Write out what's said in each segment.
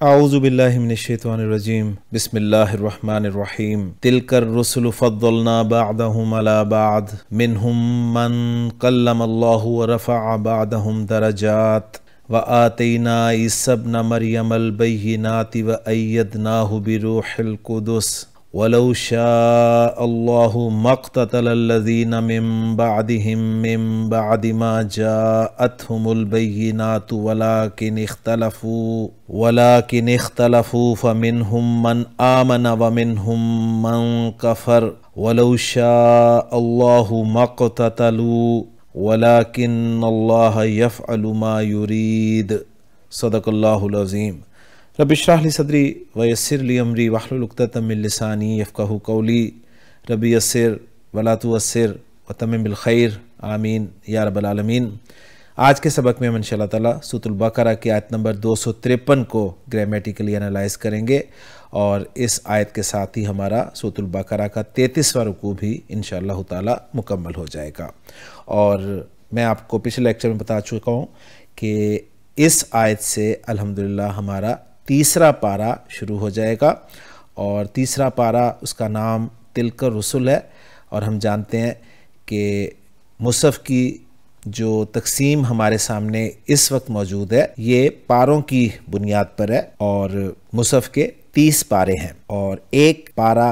आऊज़ु बिल्लाहि मिनश्शैतानिर्रजीम बिस्मिल्लाहिर्रहमानिर्रहीम तिलकर रुसुलु फद्दलना बअदहुम अला बअद मिनहुम मन कल्लमल्लाहु व रफ़अ बअदहुम दरजात व आतैना ईसा इब्न मरियमल बय्यिनाति व अय्यदनाहु बिरूहिल कुदुस वलौ शाअल्लाहु मक़्ततलल्लज़ीना मिन बअदिहिम मिन बअदि मा जाअतहुमुल बय्यिनातु वलाकिन इख्तलफू फमिनहुम मन आमन व मिनहुम मन कफ़र वलौ शाअल्लाहु मक़्ततलू वलाकिन्नल्लाह यफ़अलु मा युरीद। सदक़ल्लाहुल अज़ीम। रब्बि इश्रह ली सदरी व यस्सिर ली अमरी वहलुल उक़दतम मिन लिसानी यफ़क़हू क़ौली। रब्बि यस्सिर वला तुअस्सिर व तम्मिम बिल खैर आमीन या रब्बल आलमीन। आज के सबक में हम इंशाअल्लाह ताला सूरह बकरा की आयत नंबर 253 को ग्रामेटिकली एनालाइज करेंगे और इस आयत के साथ ही हमारा सूरह बकरा का 33वां रुकू भी इंशाअल्लाह ताला मुकम्मल हो जाएगा। और मैं आपको पिछले लेक्चर में बता चुका हूँ कि इस आयत से अल्हम्दुलिल्लाह हमारा तीसरा पारा शुरू हो जाएगा और तीसरा पारा उसका नाम तिलकर रुसुल है। और हम जानते हैं कि मुसहफ़ की जो तकसीम हमारे सामने इस वक्त मौजूद है ये पारों की बुनियाद पर है और मुसहफ़ के 30 पारे हैं और एक पारा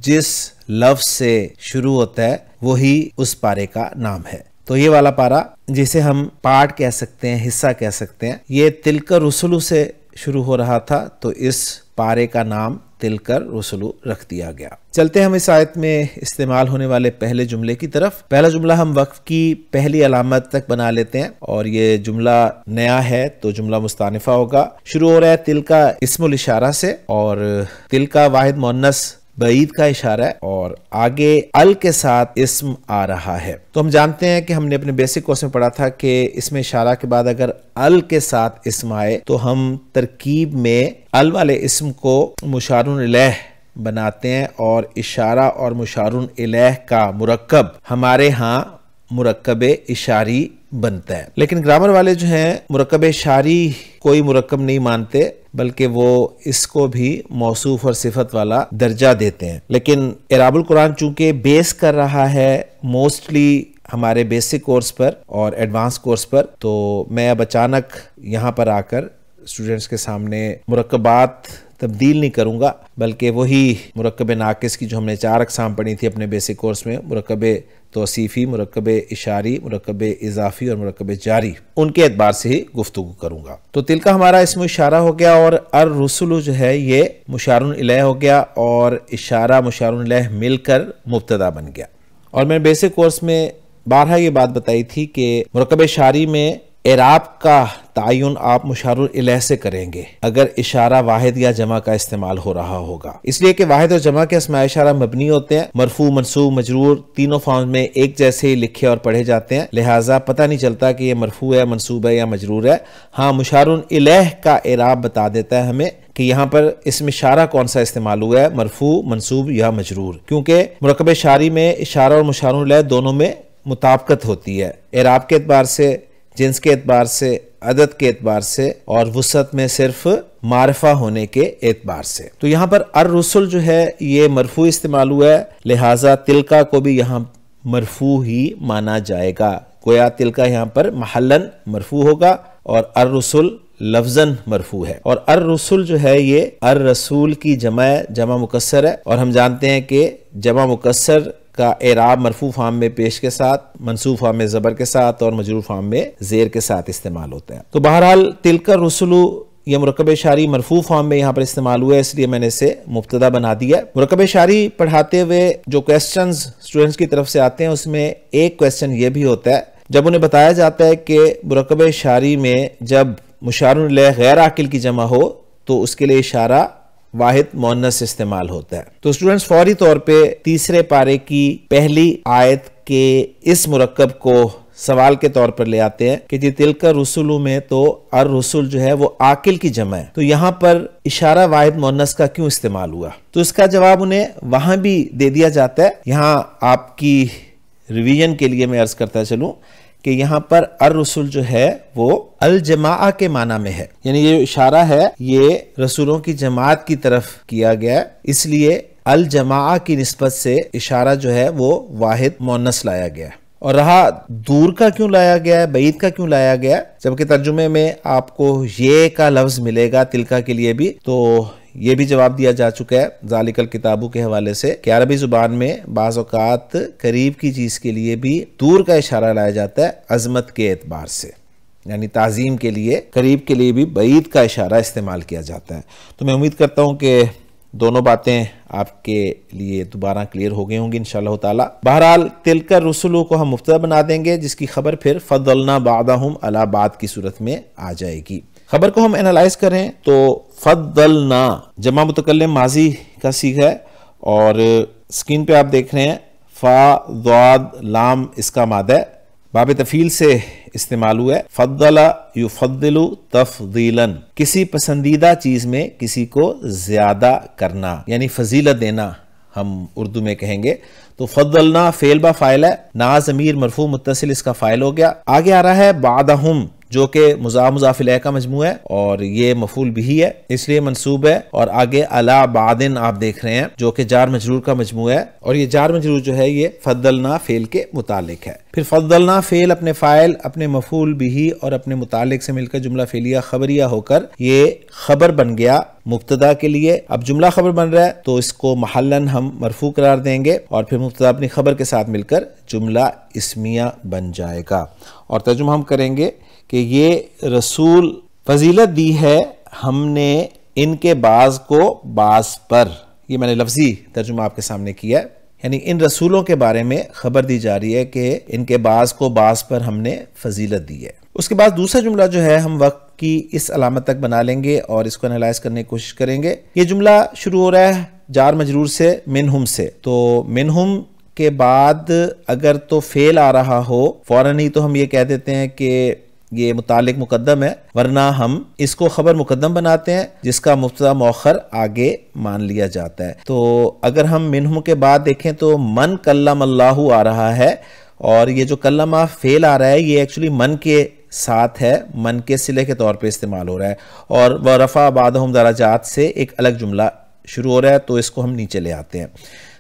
जिस लफ्ज़ से शुरू होता है वही उस पारे का नाम है। तो ये वाला पारा जिसे हम पार्ट कह सकते हैं, हिस्सा कह सकते हैं, ये तिलकर रुसुलु से शुरू हो रहा था तो इस पारे का नाम तिलकर रुसुलु रख दिया गया। चलते हम इस आयत में इस्तेमाल होने वाले पहले जुमले की तरफ। पहला जुमला हम वक्फ की पहली अलामत तक बना लेते हैं और ये जुमला नया है तो जुमला मुस्तानिफा होगा। शुरू हो रहा है तिल का इस्मुल इशारा से और तिल का वाहिद मुअन्नस बईद का इशारा है और आगे अल के साथ इस्म आ रहा है। तो हम जानते हैं कि हमने अपने बेसिक कोर्स में पढ़ा था कि इसमें इशारा के बाद अगर अल के साथ इस्म आए तो हम तरकीब में अल वाले इस्म को मुशारुन इलैह बनाते हैं और इशारा और मुशारुन इलैह का मुरक्कब हमारे यहाँ मुरक्कबे इशारी बनता है। लेकिन ग्रामर वाले जो हैं मुरक्कबे इशारी कोई मुरक्कब नहीं मानते बल्कि वो इसको भी मौसूफ और सिफत वाला दर्जा देते हैं। लेकिन इराबुल कुरान चूंकि बेस कर रहा है मोस्टली हमारे बेसिक कोर्स पर और एडवांस कोर्स पर, तो मैं अब अचानक यहाँ पर आकर स्टूडेंट्स के सामने मुरक्कबात तब्दील नहीं करूँगा बल्कि वही मुरक्कबे नाकिस की जो हमने 4 अक़साम पढ़ी थी अपने बेसिक कोर्स में, मुरक्कबे तौसीफ़ी, मुरक्कबे इशारी, मुरक्कबे इजाफ़ी और मुरक्कबे जारी, उनके एतबार से ही गुफ्तगू करूँगा। तो तिल का हमारा इसमें इशारा हो गया और अर रुसुलु जो है ये मुशारुन इलैह हो गया और इशारा मुशारुन इलैह मिलकर मुब्तदा बन गया। और मैंने बेसिक कोर्स में बारहा ये बात बताई थी कि मुरक्कबे इशारी में एराब का तायुन आप मुशारुन इलैह से करेंगे अगर इशारा वाहिद या जमा का इस्तेमाल हो रहा होगा, इसलिए कि वाहिद और जमा के अस्माए इशारा मबनी होते हैं, मरफू मनसूब मजरूर तीनों फॉर्म में एक जैसे ही लिखे और पढ़े जाते हैं, लिहाजा पता नहीं चलता कि ये मरफू है, मनसूब है या मजरूर है। हाँ, मुशारुन इलैह का एराब बता देता है हमें कि यहाँ पर इसमें इशारा कौन सा इस्तेमाल हुआ है, मरफू मनसूब या मजरूर, क्योंकि मुरक्कबे इशारी में इशारा और मुशारुन इलैह दोनों में मुताबकत होती है, एराब के एतबार से, जिन्स के एतबार से, अदद के एतबार से और वुसअत में सिर्फ मारफा होने के एतबार से। तो यहाँ पर अर रुसुल जो है ये मरफू इस्तेमाल हुआ है, लिहाजा तिलका को भी यहाँ मरफू ही माना जाएगा। गोया तिलका यहाँ पर महल्लन मरफू होगा और अर रुसुल लफ्जन मरफू है। और अर रुसुल जो है ये अर रसूल की जमा मुकस्सर है और हम जानते हैं कि जमा मुकस्सर का एराब मरफू फार्म में पेश के साथ, मनसूब फार्म में ज़बर के साथ और मजरूर फार्म में ज़ेर के साथ इस्तेमाल होता है। तो बहरहाल तिलकर रुसुलु ये मुरक्कब इशारी मरफू फॉर्म में यहाँ पर इस्तेमाल हुआ है, इसलिए मैंने इसे मुब्तदा बना दिया। मुरक्कब इशारी पढ़ाते हुए जो क्वेश्चंस स्टूडेंट्स की तरफ से आते हैं उसमें एक क्वेश्चन ये भी होता है जब उन्हें बताया जाता है कि मुरक्कब इशारी में जब मुशारुन इलैह गैर आकिल की जमा हो तो उसके लिए इशारा वाहिद मुअन्नस इस्तेमाल होता है। तो स्टूडेंट्स फौरी तौर पे तीसरे पारे की पहली आयत के इस मुरक्कब को सवाल के तौर पर ले आते हैं कि जी तिलका रुसुलु में तो अर रुसुल जो है वो आकिल की जमा है, तो यहाँ पर इशारा वाहिद मुअन्नस का क्यों इस्तेमाल हुआ? तो इसका जवाब उन्हें वहां भी दे दिया जाता है। यहाँ आपकी रिवीजन के लिए मैं अर्ज करता चलूं कि यहाँ पर अर-रसूल जो है वो अल जमाआ के माना में है, यानी ये इशारा है ये रसूलों की जमात की तरफ किया गया, इसलिए अल जमाआ की निस्बत से इशारा जो है वो वाहिद मुअन्नस लाया गया। और रहा दूर का क्यों लाया गया है, बईद का क्यों लाया गया, जबकि तर्जुमे में आपको ये का लफ्ज मिलेगा तिलका के लिए भी, तो ये भी जवाब दिया जा चुका है ज़ालिकल किताबू के हवाले से कि अरबी जुबान में बाज़ औक़ात करीब की चीज़ के लिए भी दूर का इशारा लाया जाता है अज़मत के एतबार से, यानी ताज़ीम के लिए करीब के लिए भी बईद का इशारा इस्तेमाल किया जाता है। तो मैं उम्मीद करता हूँ कि दोनों बातें आपके लिए दोबारा क्लियर हो गई होंगी इंशाअल्लाह ताला। बहरहाल तिलका रुसुलु को हम मुफ्तदा बना देंगे, जिसकी खबर फिर फद्दलना बादहुम अला बाद की सूरत में आ जाएगी। खबर को हम एनालाइज करें तो फद्दलना जमा मुतकल्लिम माजी का सीगा है और स्क्रीन पे आप देख रहे हैं फा ज़ाद लाम इसका मादा है, बाब तफील से इस्तेमाल हुआ है। फद्दला युफद्दिलु तफदीलन, किसी पसंदीदा चीज में किसी को ज्यादा करना यानी फजीलत देना हम उर्दू में कहेंगे। तो फद्दलना फेल बा फाइल है, ना ज़मीर मरफू मुत्तसिल इसका फाइल हो गया। आगे आ रहा है बादहुम जो कि मुज़ाफ़ इलैह का मजमू है और ये मफूल बिही है इसलिए मंसूब है, और आगे अला बादिन आप देख रहे हैं जो कि जार मजरूर का मजमू है, और ये जार मजरूर जो है ये फद्दलना फेल के मुतालिक है। फिर फद्दलना फेल अपने फाइल अपने मफूल बिही और अपने मुतालिक से मिलकर जुमला फेलिया खबरिया होकर ये खबर बन गया मुब्तदा के लिए। अब जुमला खबर बन रहा है तो इसको महल्लन हम मरफू करार देंगे और फिर मुब्तदा अपनी खबर के साथ मिलकर जुमला इस्मिया बन जाएगा। और तर्जुमा हम करेंगे कि ये रसूल फजीलत दी है हमने इनके बाज को बाज पर, ये मैंने लफ्जी तर्जुमा आपके सामने किया है, यानी इन रसूलों के बारे में खबर दी जा रही है कि इनके बाज को बाज पर हमने फजीलत दी है। उसके बाद दूसरा जुमला जो है हम वक्त की इस अलामत तक बना लेंगे और इसको एनालाइज करने की कोशिश करेंगे। ये जुमला शुरू हो रहा है जार मजरूर से मिनहुम से, तो मिनहुम के बाद अगर तो फेल आ रहा हो फौरन ही तो हम ये कह देते हैं कि ये मुतालिक मुकद्दम है, वरना हम इसको खबर मुकद्दम बनाते हैं जिसका मुब्तदा मौखर आगे मान लिया जाता है। तो अगर हम मिनहुम के बाद देखें तो मन कल्लम अल्लाहु आ रहा है और ये जो कल्लमा फेल आ रहा है ये एक्चुअली मन के साथ है, मन के सिले के तौर पे इस्तेमाल हो रहा है, और व रफ़ा बादहुम दराजात से एक अलग जुमला शुरू हो रहा है, तो इसको हम नीचे ले आते हैं।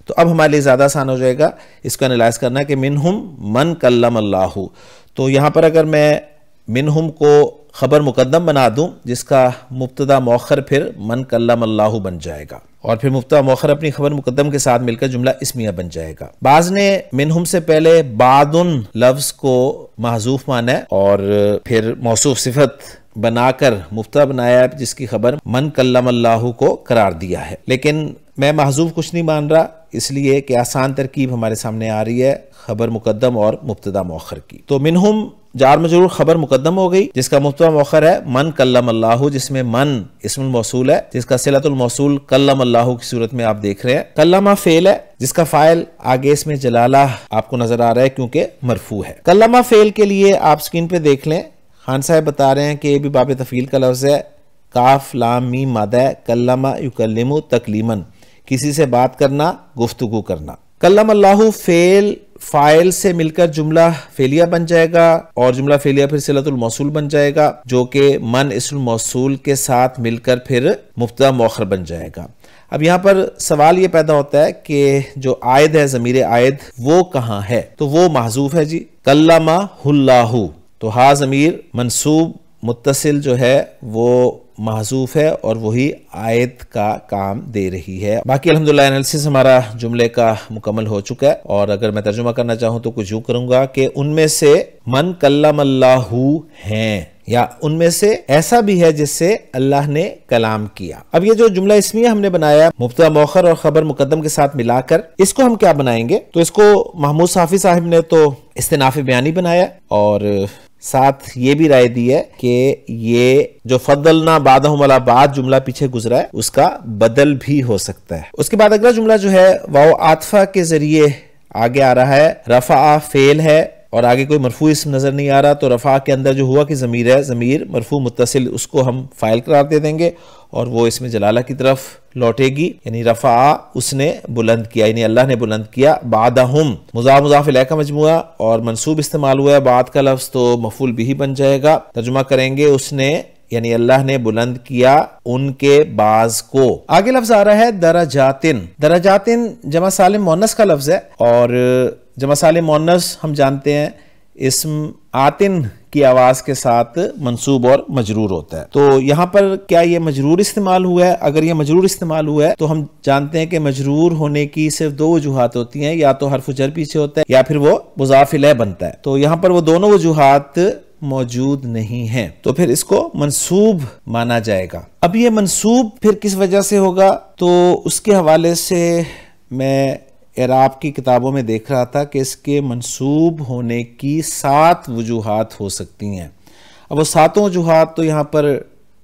तो अब हमारे लिए ज़्यादा आसान हो जाएगा इसको एनालाइज करना कि मिनहुम मन कल्लम अल्लाहु। तो यहाँ पर अगर मैं मिनहुम को खबर मुकद्दम बना दूं जिसका मुब्तदा मौखर फिर मन कल्लम अल्लाहु बन जाएगा, और फिर मुब्तदा मौखर अपनी खबर मुकद्दम के साथ मिलकर जुमला इस्मिया बन जाएगा। बाज ने मिनहुम से पहले बादुन लफ्ज को महजूफ माना है और फिर मौसूफ सिफत बनाकर मुब्तदा बनाया जिसकी खबर मन कल्लम अल्लाहु को करार दिया है। लेकिन मैं महजूफ कुछ नहीं मान रहा इसलिए कि आसान तरकीब हमारे सामने आ रही है खबर मुकद्दम और मुब्तदा मौखर की। तो मिनहुम जार मजरूर खबर मुकद्दम हो गई जिसका मुब्तदा मौखर है मन कल्लम अल्लाहु, जिसमें मन इस्मुल मौसूल है जिसका सिलतुल मौसूल कल्लम अल्लाहु की सूरत में आप देख रहे हैं। कल्लमा फेल है जिसका फाइल आगे इसमें जलाला आपको नजर आ रहा है क्योंकि मरफू है। कल्लमा फेल के लिए आप स्क्रीन पे देख लें, खान साहब बता रहे हैं कि ये भी बाब तफील का लफ्ज है, काफ लाम मीम मादा है, कल्लमा युकल्लिमु तकलीमन, किसी से बात करना गुफ्तगू करना। कल्लम अल्लाहु फेल फाइल से मिलकर जुमला फेलिया बन जाएगा और जुमला फेलिया फिर सिलतुल मौसूल बन जाएगा जो कि मन इस्मुल मौसूल के साथ मिलकर फिर मुब्तदा मौखर बन जाएगा। अब यहाँ पर सवाल ये पैदा होता है कि जो आयद है ज़मीर आयद वो कहाँ है, तो वो महजूफ है जी कल्लमा हुल्लाहु, तो हा ज़मीर मंसूब मुत्तसिल जो है वो महजूफ है और वही आयत का काम दे रही है। बाकी अल्हम्दुलिल्लाह एनालिसिस हमारा जुमले का मुकम्मल हो चुका है और अगर मैं तर्जुमा करना चाहूँ तो कुछ यूँ करूँगा कि उनमें से मन कल्लम अल्लाहु हैं या उनमें से ऐसा भी है जिससे अल्लाह ने कलाम किया। अब ये जो जुमला इस्मिया हमने बनाया मुब्तदा मौखर और खबर मुकद्दम के साथ मिलाकर, इसको हम क्या बनाएंगे, तो इसको महमूद साफी साहब ने तो इस्तिनाफ़ बयानी बनाया और साथ ये भी राय दी है कि ये जो फद्दलना बादहुम अला बाद जुमला पीछे गुजरा है उसका बदल भी हो सकता है। उसके बाद अगला जुमला जो है वाव आतफा के जरिए आगे आ रहा है, रफ़ा फेल है और आगे कोई मरफू इसम नजर नहीं आ रहा, तो रफ़ा के अंदर जो हुआ कि ज़मीर है, ज़मीर मरफू मुत्तसिल, उसको हम फ़ाइल करार दे देंगे और वो इसमें जलाला की तरफ लौटेगी। यानी रफ़ा उसने बुलंद किया, यानी अल्लाह ने बुलंद किया। बादहुम मुज़ाफ मुज़ाफ इलैह का मजमुआ और मंसूब इस्तेमाल हुआ है, बाद का लफ्ज़ तो मफूल बिही बन जाएगा। तर्जुमा करेंगे उसने, यानी अल्लाह ने बुलंद किया उनके बाज को। आगे लफ्ज आ रहा है दरजातिन। दरजातिन जमा सालिम मोन्नस का लफ्ज है और जमा सालिम मोन्नस हम जानते हैं इस्म आतिन की आवाज के साथ मंसूब और मजरूर होता है। तो यहां पर क्या ये मजरूर इस्तेमाल हुआ है? अगर ये मजरूर इस्तेमाल हुआ है तो हम जानते हैं कि मजरूर होने की सिर्फ दो वजूहात होती हैं, या तो हर्फ जर पीछे होता है या फिर वो मुज़ाफ इलैह बनता है। तो यहां पर वो दोनों वजूहात मौजूद नहीं है, तो फिर इसको मंसूब माना जाएगा। अब ये मंसूब फिर किस वजह से होगा, तो उसके हवाले से मैं एराब की किताबों में देख रहा था कि इसके मंसूब होने की 7 वजूहात हो सकती हैं। अब वो 7 वजूहात तो यहाँ पर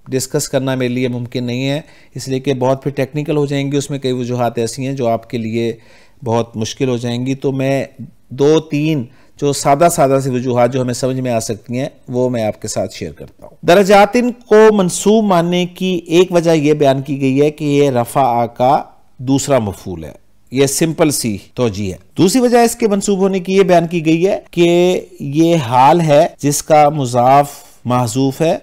डिस्कस करना मेरे लिए मुमकिन नहीं है, इसलिए कि बहुत फिर टेक्निकल हो जाएंगी। उसमें कई वजूहात ऐसी हैं जो आपके लिए बहुत मुश्किल हो जाएंगी। तो मैं 2-3 जो सादा सी वजूहात जो हमें समझ में आ सकती हैं वो मैं आपके साथ शेयर करता हूँ। दरजातिन को मंसूब मानने की एक वजह यह बयान की गई है कि ये रफ़ा का दूसरा मफूल है। ये सिंपल सी तौजी है। दूसरी वजह इसके मंसूब होने की ये बयान की गई है कि ये हाल है जिसका मुजाफ महजूफ है,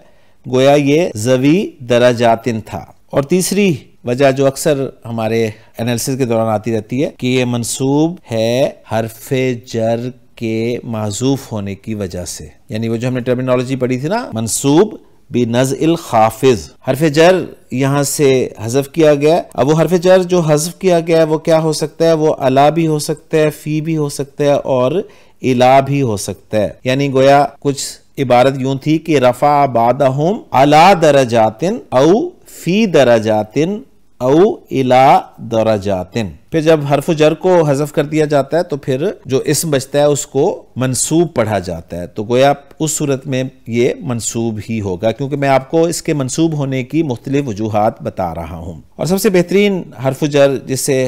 गोया ये ज़वी दरजातिन था। और तीसरी वजह जो अक्सर हमारे एनालिसिस के दौरान आती रहती है कि ये मंसूब है हर्फे जर के महजूफ होने की वजह से। यानी वो जो हमने टर्मिनोलॉजी पढ़ी थी ना, मंसूब बिनज़इल खाफिज, हर्फे जर यहां से हज़फ किया गया। अब वो हर्फे जर जो हज़फ किया गया वो क्या हो सकता है? वो अला भी हो सकता है, फी भी हो सकता है और इला भी हो सकता है। यानी गोया कुछ इबारत यूं थी कि रफ़ा बादहुम अला दरजातिन औ फी दरजातिन औ इला दरजातिन। फिर जब हर्फ जर को हज़फ कर दिया जाता है तो फिर जो इस्म बचता है उसको मंसूब पढ़ा जाता है। तो गोया उस सूरत में ये मंसूब ही होगा, क्योंकि मैं आपको इसके मंसूब होने की मुख्तलिफ वजूहात बता रहा हूं। और सबसे बेहतरीन हर्फ जर जिसे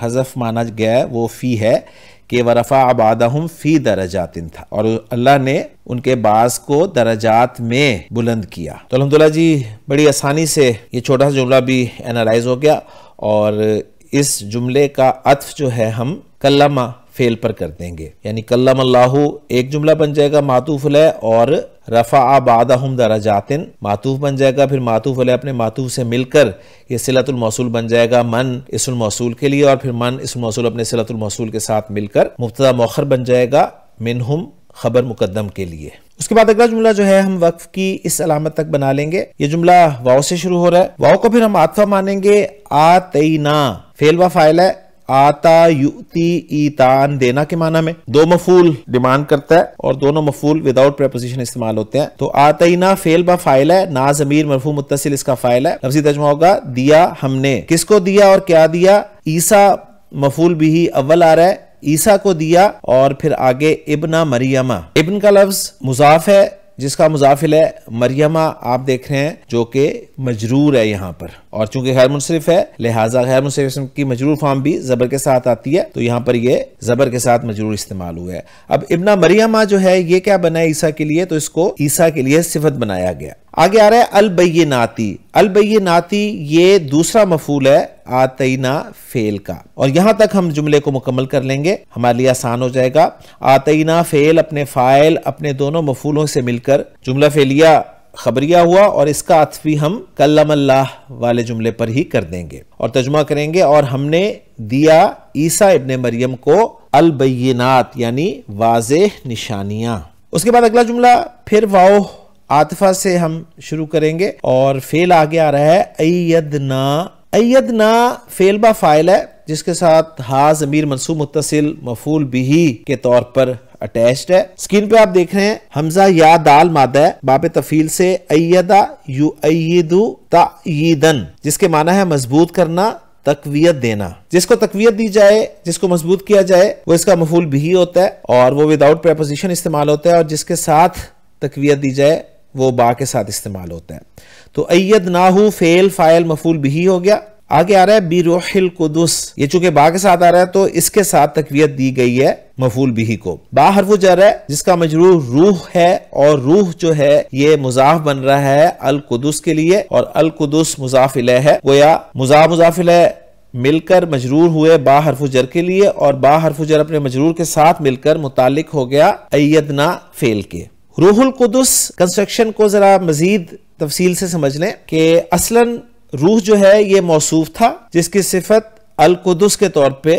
हज़फ माना गया है वो फी है कि वरफ़ा अबादहुम फी दरजातिन था, और अल्लाह ने उनके बास को दरजात में बुलंद किया। तो अल्हम्दुलिल्लाह जी बड़ी आसानी से ये छोटा सा जुमला भी एनालाइज हो गया। और इस जुमले का अत्फ जो है हम कल्लमा फेल पर कर देंगे, यानी कल्लम अल्लाहु एक जुमला बन जाएगा मातूफ अलैह, और रफ़ा बादहुम दरजातिन मातूफ बन जाएगा। फिर मातूफ अलैह अपने मातूफ से मिलकर ये सिलतुल मौसूल बन जाएगा मन इस्मुल मौसूल के लिए, और फिर मन इस्मुल मौसूल अपने सिलतुल मौसूल के साथ मिलकर मुब्तदा मौखर बन जाएगा मिनहुम खबर मुकद्दम के लिए। उसके बाद अगला जुमला जो है हम वक्फ की इस अलामत तक बना लेंगे। ये जुमला वाव से शुरू हो रहा है। वाव को फिर हम आतफा मानेंगे। आतईना फेल व फाइल है, आता युती ईतान देना के माना में। दो मफूल डिमांड करता है और दोनों मफूल विदाउट प्रेपोजिशन इस्तेमाल होते हैं। तो आतईना फेल बा फाइल है, ना ज़मीर मरफू मुत्तसिल इसका फाइल है। लफ्ज़ी तर्जुमा होगा दिया हमने। किसको दिया और क्या दिया? ईसा मफूल बिही अव्वल आ रहा है, ईसा को दिया, और फिर आगे इब्ना मरियमा। इब्न का लफ्ज मुजाफ है जिसका मुजाफिल है मरियमा आप देख रहे हैं जो कि मजरूर है यहाँ पर, और चूंकि गैर मुनसरिफ है लिहाजा गैर मुनसरिफ की मजरूर फॉर्म भी जबर के साथ आती है, तो यहाँ पर ये जबर के साथ मजरूर इस्तेमाल हुआ है। अब इब्ना मरियमा जो है ये क्या बना है ईसा के लिए, तो इसको ईसा के लिए सिफत बनाया गया। आगे आ रहा है अलबय्यिनाती। अलबय्यिनाती ये दूसरा मफूल है आतईना फेल का, और यहां तक हम जुमले को मुकम्मल कर लेंगे, हमारे लिए आसान हो जाएगा। आतईना फेल अपने फाइल अपने दोनों मफूलों से मिलकर जुमला फेलिया खबरिया हुआ, और इसका अत्फ भी हम कल्लम अल्लाह वाले जुमले पर ही कर देंगे और तर्जुमा करेंगे। और हमने दिया ईसा इब्ने मरियम को अलबय्यिनात यानी वाज़ेह निशानियां। उसके बाद अगला जुमला फिर वाओ आतिफा से हम शुरू करेंगे, और फेल आगे आ रहा है अय्यदना। अय्यदना फेल बा फाइल है जिसके साथ हा ज़मीर मंसूब मुत्तसिल मफूल बिही के तौर पर अटैच्ड है। स्क्रीन पे आप देख रहे हैं हमजा या दाल मादा है, बाब तफील से अय्यदा युअय्यिदु तायीदन, जिसके माना है मजबूत करना, तकवीयत देना। जिसको तकवीयत दी जाए, जिसको मजबूत किया जाए, वो इसका मफूल बिही होता है और वो विदाउट प्रेपोजिशन इस्तेमाल होता है, और जिसके साथ तकवीयत दी जाए वो बा के साथ इस्तेमाल होता है। तो अय्यदनाहु फेल फाइल मफूल बिही हो गया। आगे आ रहा है बिरूहिल कुदुस, ये चूंकि बा के साथ आ रहा है तो इसके साथ तकवीयत दी गई है मफूल बिही को। बा हरफु जर है जिसका मजरूर रूह है और रूह जो है ये मुजाफ बन रहा है अल कुदुस के लिए और अल कुदुस मुजाफ इलैह है, गोया मुजाफ इलैह मिलकर मजरूर हुए बा हरफु जर के लिए और बा हरफु जर अपने मजरूर के साथ मिलकर मुतालिक हो गया अय्यदना फेल के। रूहुल कुदुस कंस्ट्रक्शन को जरा मजीद तफसील से समझ लें कि असलन रूह जो है ये मौसूफ था जिसकी सिफत अल कुदुस के तौर पे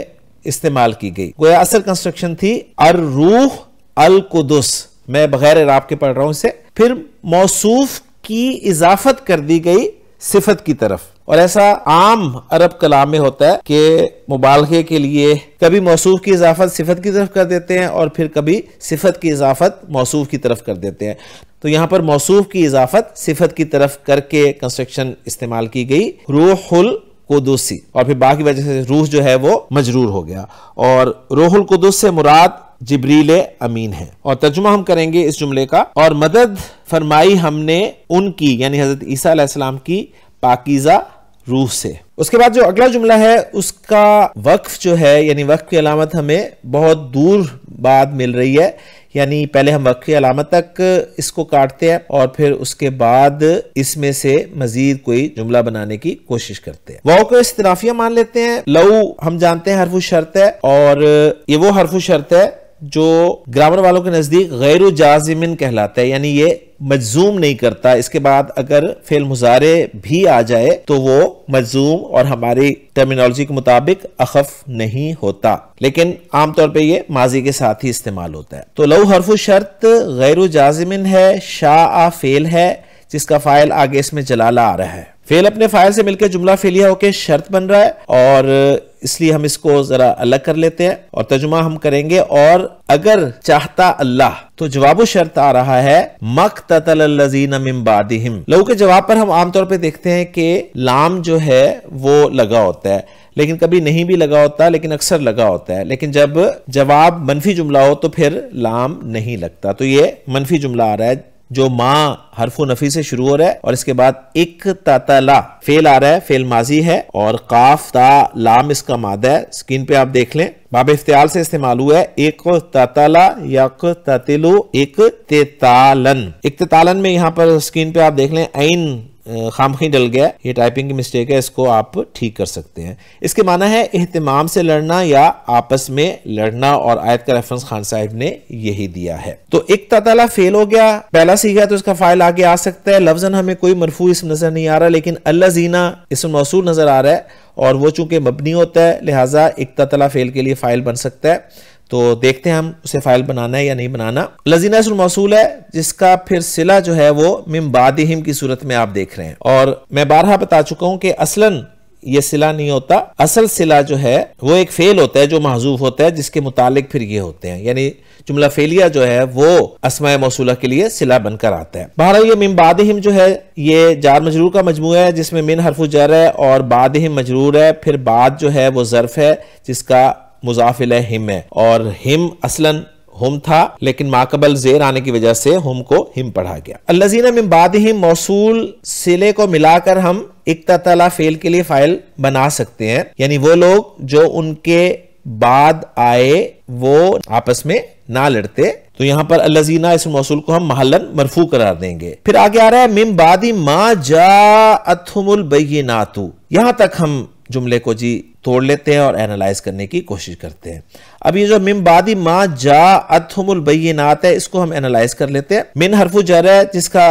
इस्तेमाल की गई, गोया असल कंस्ट्रक्शन थी अर रूह अल कुदुस। मैं बगैर इराब के पढ़ रहा हूं इसे। फिर मौसूफ की इजाफत कर दी गई सिफत की तरफ, और ऐसा आम अरब कलाम में होता है कि मुबालगे के लिए कभी मौसूफ की इजाफत सिफत की तरफ कर देते हैं और फिर कभी सिफत की इजाफत मौसूफ की तरफ कर देते हैं। तो यहां पर मौसूफ की इजाफत सिफत की तरफ करके कंस्ट्रक्शन इस्तेमाल की गई रूहुल कुदुसी, और फिर बाकी वजह से रूह जो है वो मजरूर हो गया। और रूहुल कुदुस से मुराद जिब्रील अमीन है। और तर्जुमा हम करेंगे इस जुमले का, और मदद फरमाई हमने उनकी यानी हजरत ईसा अलैहिस्सलाम की पाकीज़ा रूह से। उसके बाद जो अगला जुमला है उसका वक्फ जो है यानी वक्फ की अलामत हमें बहुत दूर बाद मिल रही है, यानी पहले हम वक्फ की अलामत तक इसको काटते हैं और फिर उसके बाद इसमें से मजीद कोई जुमला बनाने की कोशिश करते हैं। वाओ को इस्तिनाफिया मान लेते हैं। लऊ हम जानते हैं हरफु शर्त है और ये वो हरफु शर्त है जो ग्रामर वालों के नजदीक गैर जाजिमिन कहलाता है, यानी ये मजजूम नहीं करता। इसके बाद अगर फेल मुजारे भी आ जाए तो वो मजजूम और हमारी टर्मिनोलॉजी के मुताबिक अखफ नहीं होता, लेकिन आमतौर पे ये माजी के साथ ही इस्तेमाल होता है। तो लऊ हरफु शर्त गैर जाजिमिन है, शाआ फेल है जिसका फाइल आगे इसमें जलाला आ रहा है। फेल अपने फाइल से मिलकर जुमला फेलिया होकर शर्त बन रहा है और इसलिए हम इसको जरा अलग कर लेते हैं और तर्जुमा हम करेंगे। और अगर चाहता अल्लाह तो जवाब शर्त आ रहा है मक़ततलल्लज़ीना मिन बादिहिम। लऊ के जवाब पर हम आमतौर पे देखते हैं कि लाम जो है वो लगा होता है, लेकिन कभी नहीं भी लगा होता, लेकिन अक्सर लगा होता है। लेकिन जब जवाब मनफी जुमला हो तो फिर लाम नहीं लगता। तो ये मनफी जुमला आ रहा है जो माँ हरफु नफी से शुरू हो रहा है और इसके बाद इक ततला फेल आ रहा है, फेल माजी है और काफ ता लाम इसका मादा है। स्क्रीन पे आप देख लें बाब इफ्तियाल से इस्तेमाल हुआ है इक ततला यक ततिलु इक तेतालन। इक्ततालन में यहाँ पर स्क्रीन पे आप देख लें ऐन खामखी डल गया, ये टाइपिंग की मिस्टेक है, इसको आप ठीक कर सकते हैं। इसके माना है इहतिमाम से लड़ना या आपस में लड़ना और आयत का रेफरेंस खान साहिब ने यही दिया है। तो एक ततला फेल हो गया, पहला सीखा तो इसका फाइल आगे आ सकता है। लफ्जन हमें कोई मरफू इसम नजर नहीं आ रहा, लेकिन अल्लज़ीना इसम मौसूल नजर आ रहा है और वो चूंकि मबनी होता है लिहाजा एक ततला फेल के लिए फाइल बन सकता है। तो देखते हैं हम उसे फाइल बनाना है या नहीं बनाना। लज़ीना इसम मौसूल है जिसका फिर सिला जो है वो मिन बादिहिम की सूरत में आप देख रहे हैं, और मैं बारहा बता चुका हूं कि असलन ये सिला नहीं होता। असल सिला जो है वो एक फेल होता है जो महजूफ होता है जिसके मुतालिक फिर ये होते हैं, यानी जुमला फेलिया जो है वो अस्माए मौसूला के लिए सिला बनकर आता है। बहरहाल ये मिन बादिहिम जो है ये जार मजरूर का मजमूआ है जिसमें मिन हरफु जर है और बादिहिम मजरूर है, फिर बाद जो है वो ज़र्फ है जिसका मुज़ाफ़ इलैह हिम है और हिम असलन हुम था लेकिन माकबल जेर आने की वजह से हुम को हिम पढ़ा गया। अल्लज़ीना मिन बादिहिम मौसूल सिले को मिलाकर हम इक्ततला फेल के लिए फाइल बना सकते हैं, यानी वो लोग जो उनके बाद आए वो आपस में ना लड़ते। तो यहां पर अल्लज़ीना इस मौसूल को हम महल्लन मरफू करार देंगे। फिर आगे आ रहा है मिन बादी मा जाअतहुमुल बय्यिनातु। यहां तक हम जुमले को जी तोड़ लेते हैं और एनालाइज करने की कोशिश करते हैं। अब ये जो मिन बादी मा जाअतहुमुल बय्यिनात है इसको हम एनालाइज कर लेते हैं। मिन हरफु जर है जिसका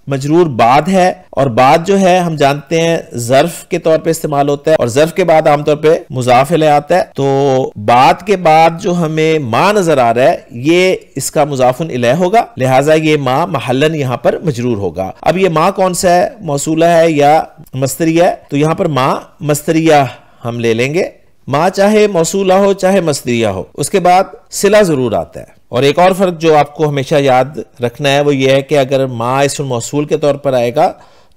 मजरूर बाद है और बाद जो है हम जानते हैं ज़र्फ के तौर पे इस्तेमाल होता है और ज़र्फ के बाद आमतौर पे मुज़ाफ़ इलैह आता है। तो बाद के बाद जो हमें माँ नजर आ रहा है ये इसका मुज़ाफ़ुन इलैह होगा, लिहाजा ये माँ महल्लन यहाँ पर मजरूर होगा। अब ये माँ कौन सा है, मौसूला है या मस्तरिया है? तो यहाँ पर माँ मस्तरिया हम ले लेंगे। माँ चाहे मौसूला हो चाहे मस्तरिया हो, उसके बाद सिला जरूर आता है। और एक और फर्क जो आपको हमेशा याद रखना है वो ये है कि अगर मा इसम मौसूल के तौर पर आएगा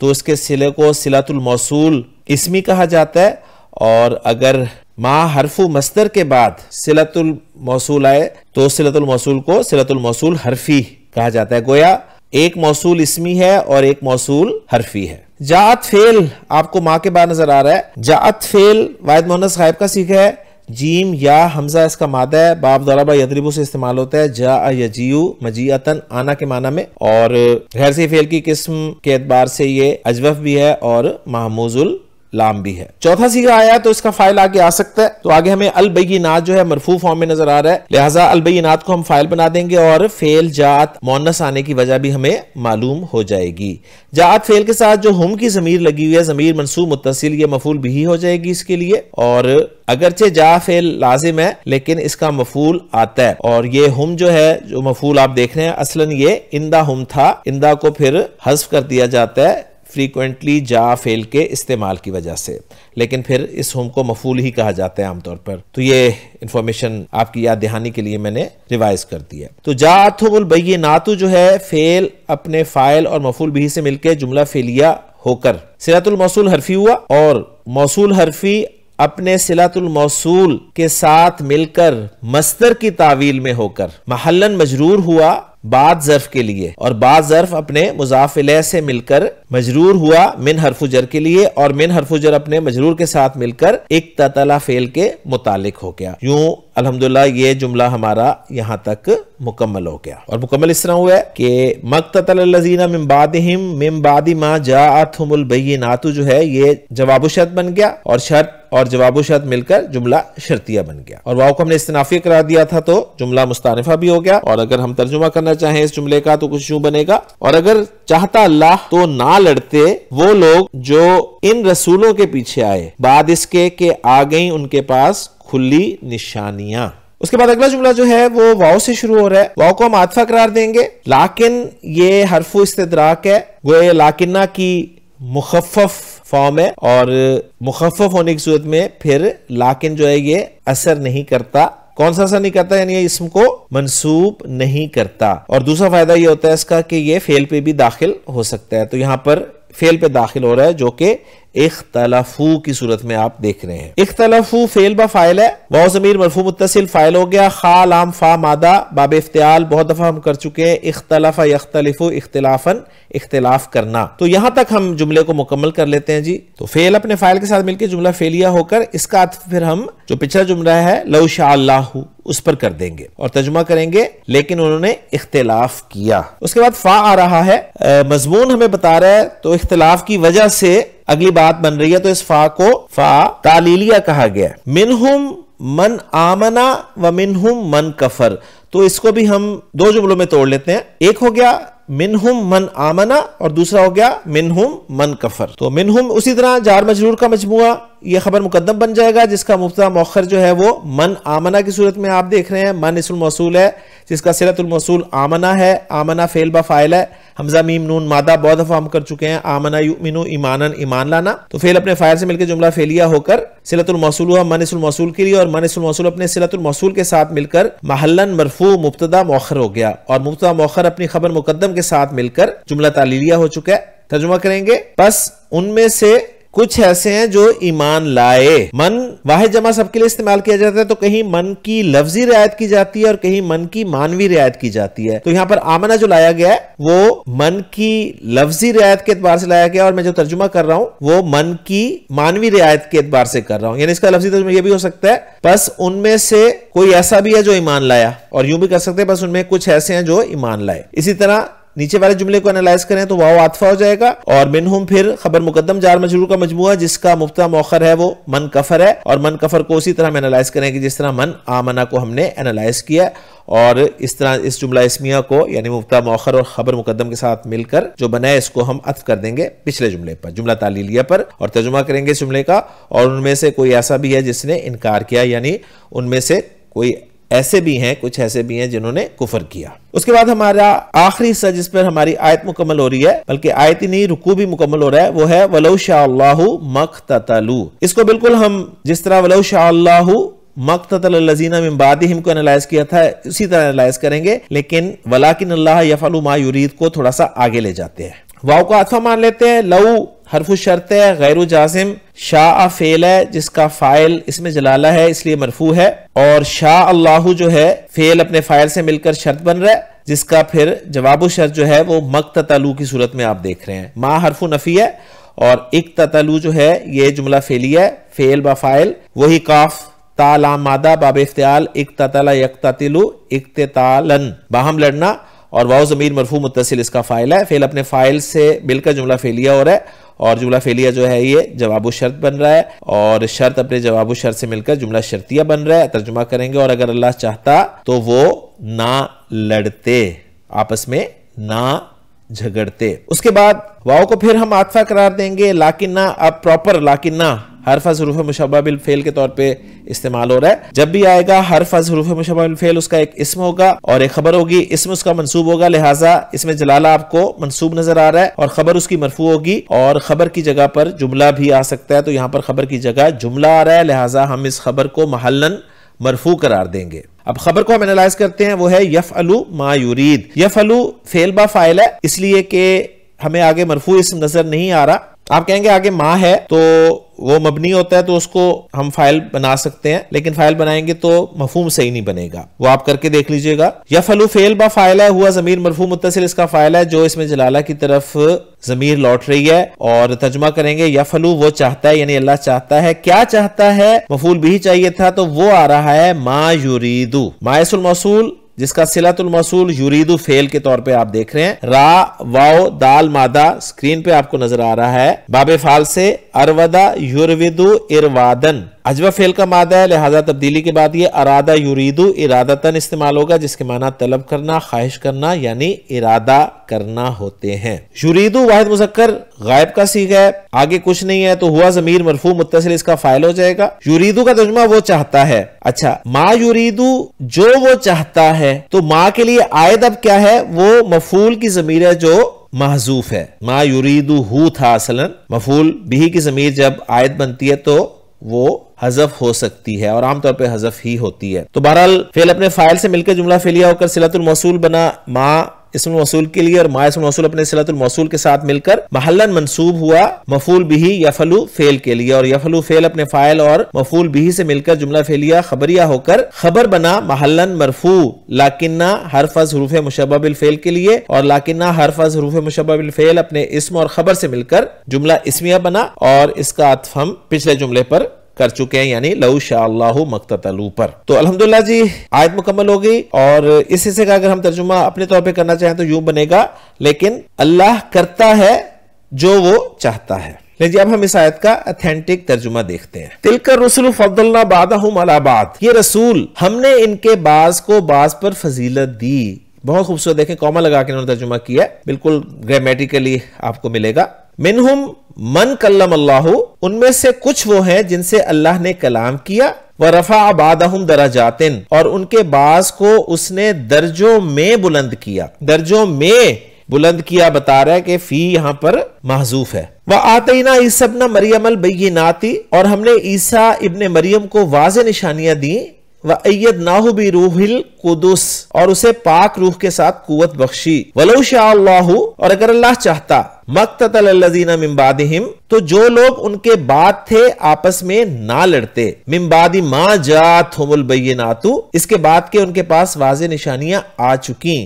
तो उसके सिले को सिलातुल मौसूल इसमी कहा जाता है, और अगर मा हरफु मस्दर के बाद सिलातुल मौसूल आए तो सिलातुल मौसूल को सिलातुल मौसूल हरफी कहा जाता है। गोया एक मौसूल इसमी है और एक मौसूल हरफी है। जात फेल आपको माँ के बाद नजर आ रहा है। जात फेल वाहिद मुअन्नस गायब का सीखा है जीम या हमजा इसका मादा है, बाब दरबा यदरिबु से इस्तेमाल होता है, जा यजीउ मजीअतन आना के माना में, और गैर से फेल की किस्म के एतबार से ये अजवफ भी है और महमूजुल लाम भी है। चौथा सीगा आया तो इसका फाइल आगे आ सकता है। तो आगे हमें अलबय्यिनात जो है मरफू फॉर्म में नजर आ रहा है, लिहाजा अलबय्यिनात को हम फाइल बना देंगे और फेल जात मुअन्नस आने की वजह भी हमें मालूम हो जाएगी। जात फेल के साथ जो हम की जमीर लगी हुई है, जमीर मंसूब मुत्तसिल, ये मफूल भी हो जाएगी इसके लिए। और अगरचे जा फेल लाजिम है लेकिन इसका मफूल आता है, और ये हम जो है जो मफूल आप देख रहे हैं असलन ये इंदा हम था, इंदा को फिर हज़्फ कर दिया जाता है फ्रीक्वेंटली जा फेल के इस्तेमाल की वजह से, लेकिन फिर इस हम को मफूल ही कहा जाता है आमतौर पर। तो ये इंफॉर्मेशन आपकी याद दहानी के लिए मैंने रिवाइज कर दी है। तो जाअतहुमुल बय्यिनातु जो है फेल अपने फाइल और मफूल भी से मिलकर जुमला फेलिया होकर सिलतुल मौसूल हरफी हुआ, और मौसूल हरफी अपने सिलतुल मौसूल के साथ मिलकर मस्दर की तावील में होकर महल्लन मजरूर हुआ बाद ज़र्फ के लिए, और बाद ज़र्फ अपने मुज़ाफ़ इलैह से मिलकर मजरूर हुआ मिन हरफ़ु जर के लिए, और मिन हरफ़ु जर अपने मजरूर के साथ मिलकर इक्ततला फेल के मुतालिक हो गया। यूं अल्हम्दुलिल्लाह ये जुमला हमारा यहां तक मुकम्मल हो गया। और मुकम्मल इस तरह हुआ है कि मक़ततलल्लज़ीना मिन बादिहिम मिन बादि मा जाअतहुमुल बय्यिनातु जो है ये जवाब शर्त बन गया, और शर्त और जवाब शर्त मिलकर जुमला शर्तिया बन गया। और वाव को हमने इस्तिनाफी करार दिया था तो जुमला मुस्तानिफा भी हो गया। और अगर हम तर्जुमा करना चाहें इस जुमले का तो कुछ यूं बनेगा, और अगर चाहता अल्लाह तो ना लड़ते वो लोग जो इन रसूलों के पीछे आए बाद इसके कि आ गई उनके पास खुली निशानियां। उसके बाद अगला जुमला जो है वो वाव से शुरू हो रहा है। वाव को हम आतफा करार देंगे, लाकिन ये हरफु इस्तिदराक है, गोया लाकिन्ना की मुखफ़फ़ फॉर्म है, और मुखफ़फ़ होने की सूरत में फिर लाकिन जो है ये असर नहीं करता। कौन सा असर नहीं करता? यानी ये इसम को मंसूब नहीं करता। और दूसरा फायदा ये होता है इसका कि ये फेल पे भी दाखिल हो सकता है। तो यहां पर फेल पे दाखिल हो रहा है जो कि इख्तलफू की सूरत में आप देख रहे हैं। इख्तलफू फेल बा फाइल है, वाव ज़मीर मरफू मुत्तसिल फाइल हो गया, खा लाम फा मादा बाब इफ्तियाल बहुत दफा हम कर चुके हैं। इख्तलफा यख्तलिफु इख्तिलाफन इख्तिलाफ करना। तो यहां तक हम जुमले को मुकम्मल कर लेते हैं जी। तो फेल अपने फाइल के साथ मिलकर जुमला फेलिया होकर इसका फिर हम जो पिछला जुमला है लौ शाअ अल्लाहु उस पर कर देंगे और तर्जुमा करेंगे, लेकिन उन्होंने इख्तिलाफ किया। उसके बाद फा आ रहा है, मजमून हमें बता रहा है, तो इख्तिलाफ की वजह से अगली बात बन रही है, तो इस फा को फा तालीलिया कहा गया। मिनहुम मन आमना व मिनहुम मन कफर। तो इसको भी हम दो जुमलों में तोड़ लेते हैं। एक हो गया मिनहुम मन आमना और दूसरा हो गया मिनहुम मन कफर। तो मिनहुम उसी तरह जार मजरूर का मजमुआ, ये खबर मुकद्दम बन जाएगा जिसका मुब्तदा मौखर जो है वो मन आमना की सूरत में आप देख रहे हैं। मन इसमुल मौसूल है जिसका सिलतुल मौसूल आमना है, आमना फेल बा फाइल है, हमजा मीम नून मादा बहुत दफा हम कर चुके हैं। आमना युमिनु ईमानन ईमान लाना। तो फेल अपने फाइल से मिलकर जुमला फेलिया होकर सिलतुल मौसूल हुआ मन इसमुल मौसूल के लिए, और मन इसमुल मौसूल अपने सिलतुल मौसूल के साथ मिलकर महल्लन मरफू मुब्तदा मौखर हो गया, और मुब्तदा मौखर अपनी खबर मुकद्दम के साथ मिलकर जुमला तालीलिया हो चुका है। तर्जुमा करेंगे, बस उनमें से कुछ ऐसे हैं जो ईमान लाए। मन वाहिद जमा सबके लिए इस्तेमाल किया जाता है, तो कहीं मन की लफ्जी रियायत की जाती है और कहीं मन की मानवी रियायत की जाती है। तो यहाँ पर आमना जो लाया गया है वो मन की लफ्जी रियायत के एतबार से लाया गया, और मैं जो तर्जुमा कर रहा हूं वो मन की मानवी रियायत के एतबार से कर रहा हूं। यानी इसका लफ्जी तर्जुमा ये भी हो सकता है बस उनमें से कोई ऐसा भी है जो ईमान लाया, और यूं भी कर सकते हैं बस उनमें कुछ ऐसे हैं जो ईमान लाए। इसी तरह नीचे वाले जुमले को एनालाइज करें तो वाव आतफा हो जाएगा, और मिनहुम फिर खबर मुकद्दम जार मजरूर का मजमुआ जिसका मुब्तदा मौखर है वो मन कफर है, और मन कफर को उसी तरह हम एनालाइज करेंगे जिस तरह मन आमना को हमने एनालाइज किया। और इस तरह इस जुमला इस्मिया को यानी मुब्तदा मौखर और खबर मुकद्दम के साथ मिलकर जो बना है इसको हम अत्फ कर देंगे पिछले जुमले पर, जुमला तालीलिया पर, और तर्जुमा करेंगे इस जुमले का। और उनमें से कोई ऐसा भी है जिसने इनकार किया, यानी उनमें से कोई ऐसे भी हैं, कुछ ऐसे भी हैं जिन्होंने कुफर किया। उसके बाद हमारा आखिरी हिस्सा जिस पर हमारी आयत मुकम्मल हो रही है, बल्कि आयत ही नहीं रुकू भी मुकम्मल हो रहा है, वो है वलौ शाअ अल्लाहु मक़ततलू। इसको बिल्कुल हम जिस तरह वलौ शाअ अल्लाहु मक़ततलल्लज़ीना मिन बादिहिम को एनालाइज किया था उसी तरह एनालाइज करेंगे, लेकिन वलाकिन अल्लाह यफ़अलु मा युरीद को थोड़ा सा आगे ले जाते हैं। वाव को आतफा मान लेते हैं। लऊ हरफु शर्त है, गैरु जाजिम, शाअ फेल है जिसका फाइल इसमें जलाला है इसलिए मरफू है, और शाअ अल्लाहु जो है फेल अपने फाइल से मिलकर शर्त बन रहा है जिसका फिर जवाब शर्त जो है वो मक़ततलू की सूरत में आप देख रहे हैं। मा हरफु नफी है, और इक्ततलू जो है ये जुमला फेलिया है, फेल बा फाइल, वही काफ ताला मादा बाब इफ्तियाल इक्ततला यक्ततिलु इक्ततालन, बाहम लड़ना, और वाव ज़मीर मरफू मुत्तसिल इसका फ़ाइल है। फ़ेल अपने फ़ाइल से मिलकर जुमला फ़ेलिया हो रहा है, और जुमला फ़ेलिया जो है ये जवाबु शर्त बन रहा है, और शर्त अपने जवाबु शर्त से मिलकर जुमला शर्तिया बन रहा है। तर्जुमा करेंगे, और अगर अल्लाह चाहता तो वो ना लड़ते, आपस में ना झगड़ते। उसके बाद वाव को फिर हम आतफा करार देंगे। लाकिन्ना, अब प्रॉपर लाकिन्ना हर्फ ज़रूफ़ मुशब्बह बिल फ़ेल के तौर पे इस्तेमाल हो रहा है। जब भी आएगा हर्फ ज़रूफ़ मुशब्बह बिल फ़ेल, उसका एक इस्म होगा और एक खबर होगी। इस्म उसका मंसूब होगा, लिहाजा इसमें जलाला आपको मंसूब नजर आ रहा है, और खबर उसकी मरफू होगी, और खबर की जगह पर जुमला भी आ सकता है। तो यहां पर खबर की जगह जुमला आ रहा है, लिहाजा हम इस खबर को महल्लन मरफू करार देंगे। अब खबर को हम एनालाइज करते हैं, वो है यफ़अलु मा युरीद। यफ़अलु फ़ेल बा फ़ाइल है, इसलिए कि हमें आगे मरफू इस्म नजर नहीं आ रहा। आप कहेंगे आगे माँ है तो वो मबनी होता है, तो उसको हम फाइल बना सकते हैं, लेकिन फाइल बनाएंगे तो मफहूम सही नहीं बनेगा, वो आप करके देख लीजिएगा। यफ़अलु फ़ेल बा फ़ाइल है, हुआ ज़मीर मरफू मुत्तसिल इसका फ़ाइल है, जो इसमें जलाला की तरफ ज़मीर लौट रही है। और तर्जुमा करेंगे यफ़अलु वो चाहता है, यानी अल्लाह चाहता है। क्या चाहता है? मफूल भी चाहिए था, तो वो आ रहा है मा युरीदु। माइसुल मौसूल जिसका सिलतुल मौसूल युरीदु फेल के तौर पे आप देख रहे हैं। रा वाओ दाल मादा स्क्रीन पे आपको नजर आ रहा है। बाबे फाल से अरवदा युरविदु इरवादन, अजवा फेल का मादा है, लिहाजा तब्दीली के बाद ये अरादा युरीदु इरादतन इस्तेमाल होगा, जिसके माना तलब करना, ख्वाहिश करना, यानी इरादा करना होते हैं। युरीदु वाहिद मुज़क्कर गायब का सीगा है, आगे कुछ नहीं है, तो हुआ ज़मीर मरफू मुत्तसिल इसका फाइल हो जाएगा। युरीदु का तर्जुमा वो चाहता है। अच्छा, मा युरीदु जो वो चाहता है, तो मा के लिए आयद अब क्या है? वो मफूल की ज़मीर है जो महजूफ है। मा युरीदु हु था असलन, मफूल बिही की ज़मीर जब आयद बनती है तो वो हज़फ हो सकती है, और आमतौर पे हज़फ ही होती है। तो बहरहाल फेल अपने फाइल से मिलकर जुमला फेलिया होकर सिलतुल मौसूल बना मा इस्मुल मौसूल के लिए, और मा इस्मुल मौसूल अपने सिलतुल मौसूल के साथ मिलकर महल्लन मंसूब हुआ मफूल बिही यफ़अलु फेल के लिए, और यफ़अलु फेल अपने फाइल और मफूल बिही से मिलकर जुमला फेलिया खबरिया होकर खबर बना महल्लन मरफू लाकिन्ना हरफ़ हुरूफ़ मुशब्बह बिल फेल के लिए, और लाकिन्ना हरफ़ हुरूफ़ मुशब्बह बिल फेल अपने इस्म और खबर से मिलकर जुमला इस्मिया बना, और इसका अत्फ़ हम पिछले जुमले पर कर चुके हैं, यानी लौ शाअल्लाहु मक्ततलू पर। तो अल्हम्दुलिल्लाह जी आयत मुकम्मल हो गई, और इस हिस्से का अगर हम तर्जुमा अपने तौर पे करना चाहें तो यूं बनेगा, लेकिन अल्लाह करता है जो वो चाहता है। लेकिन अब हम इस आयत का ऑथेंटिक तर्जुमा देखते हैं। तिलकर रसूल फद्दलना बादहुम अला बाद, ये रसूल हमने इनके बाज को बाज पर फजीलत दी। बहुत खूबसूरत, देखें कॉमा लगा के इन्होंने तर्जुमा किया, बिल्कुल ग्रामेटिकली आपको मिलेगा। मिनहुम मन कल्लम अल्लाहु, उनमें से कुछ वो हैं जिनसे अल्लाह ने कलाम किया। व रफा बादहुम दराजातिन, और उनके बाज को उसने दर्जों में बुलंद किया। दर्जों में बुलंद किया बता रहा है कि फी यहां पर महजूफ है। व आतईना ईसा इब्न मरियम अल बय्यिनाती, और हमने ईसा इब्ने मरियम को वाज़े निशानियां दी। व अय्यदनाहु बि रूहिल कुदुस, और उसे पाक रूह के साथ कुव्वत बख्शी। वलौ शाअल्लाहु, और अगर अल्लाह चाहता, मक्ततल अल्लज़ीना मिन बादिहिम, तो जो लोग उनके बाद थे आपस में ना लड़ते। मिन बादि मा जातहुमुल बय्यिनातु, इसके बाद के उनके पास वाज़े निशानियां आ चुकी।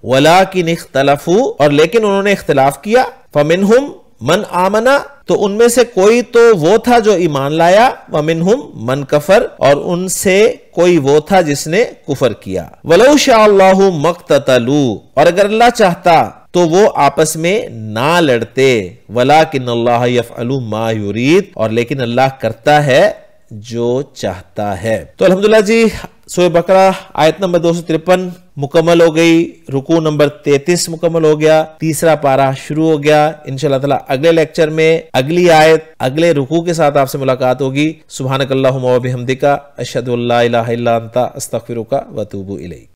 वलाकिन इख्तलफू, और लेकिन उन्होंने इख्तिलाफ किया। फमिनहुम मन आमना, तो उनमें से कोई तो वो था जो ईमान लाया। व मिनहुम मन कफर, और उनसे कोई वो था जिसने कुफर किया। वलौ शाअल्लाहु मक्ततलू, और अगर अल्लाह चाहता तो वो आपस में ना लड़ते। वलाकिन अल्लाह यफ़अलु मा युरीद, और लेकिन अल्लाह करता है जो चाहता है। तो अल्हम्दुलिल्लाह जी सूरह बकरा आयत नंबर 253 मुकम्मल हो गई, रुकू नंबर 33 मुकम्मल हो गया, तीसरा पारा शुरू हो गया। इंशाअल्लाह ताला अगले लेक्चर में अगली आयत अगले रुकू के साथ आपसे मुलाकात होगी। सुब्हानकल्लाहुम्मा व बिहम्दिका अशहदु अल्ला इलाहा इल्ला अंता अस्तगफिरुका व अतूबु इलैक।